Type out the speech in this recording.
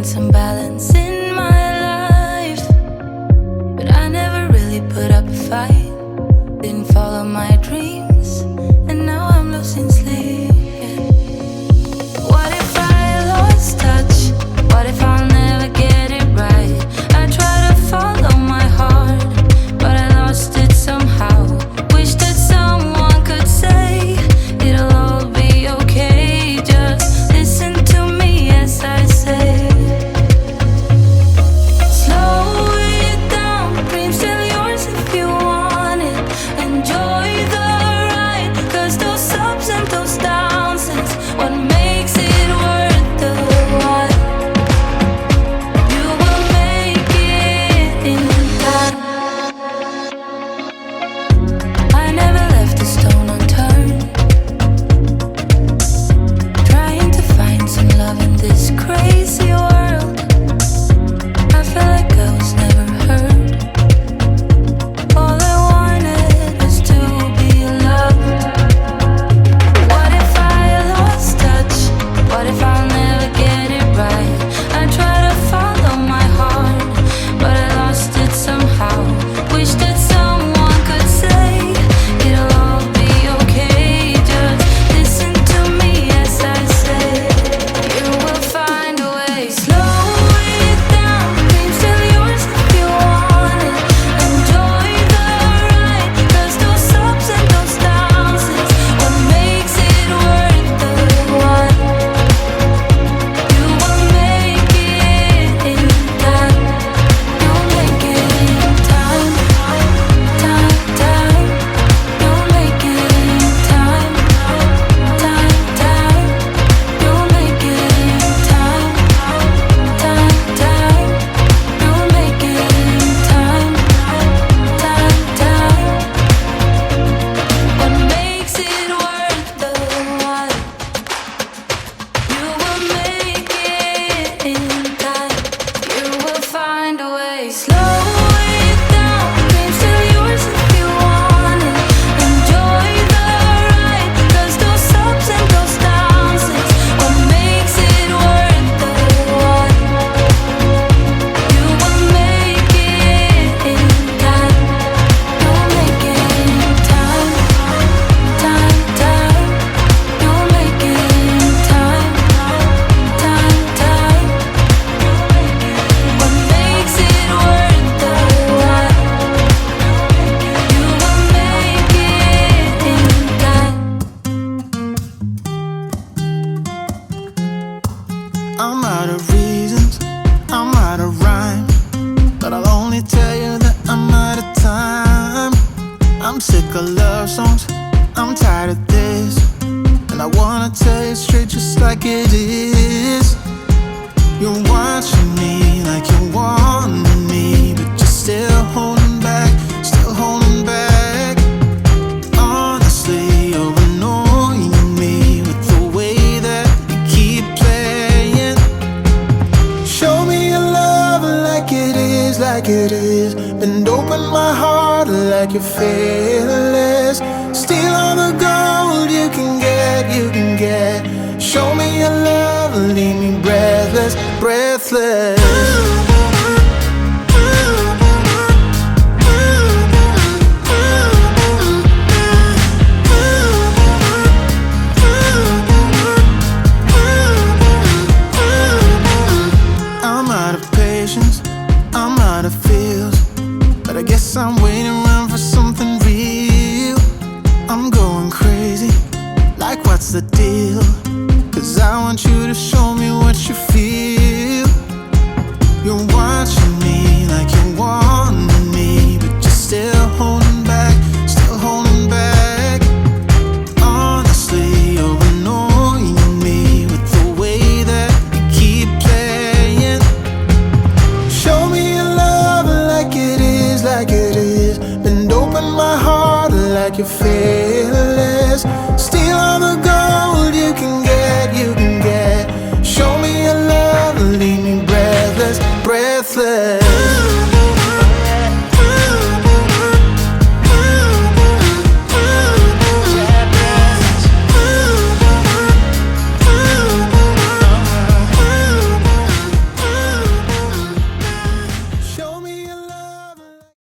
find some balance in my life, but I never really put up a fight. Didn't follow my dreams, and now I'm losing sleep. What if I lost touch? What if I'll never get it right? I try to follow my heart, but I lost it somehow. Wish that someone could say it'll all be okay. Just listen to me as I say. Slow it down, dreams still yours if you want it. Enjoy the ride, 'cause those ups and those downs is what makes it worth the while. You will make it in time. I never left a stone unturned, trying to find some love in this crazy world. I felt like I was never heard. All I wanted was to be loved. What if I lost touch? What if I'll never get it right? I try to follow my heart, but I lost it somehow. Wish that someone could say it'll all be okay. Just listen to me as I say. You will find a way. Slow it down, dreams still yours if you want it. Enjoy the ride, 'cause those ups and those downs is what makes it worth the while. You will make it in time. You'll make it in time. Time, time. You'll make it in time. Time, time. You'll make it in time. Time, time. You'll make it in time. Time, time. What makes it worth the while. You will make it in time. You will find a way. Slow it down, dreams still yours if you want it. Enjoy the ride, 'cause those ups and those downs is what makes it worth the while. You will make it in time. You'll make it in time. Time, time. You'll make it in time. Time, time. What makes it worth the while. You will make it in time. I'm out of reasons, I'm out of rhyme, but I'll only tell you that I'm out of time. I'm sick of love songs, I'm tired of this, and I wanna tell you straight just like it is. You're watching me like you want me, but you're still holding back, still holding back. Honestly, you're annoying me with the way that you keep playing. Show me your love like it is, like it is. Bend open my heart like you're fearless. Steal all the gold you can get, you can get. Show me your love, leave me breathless, breathless.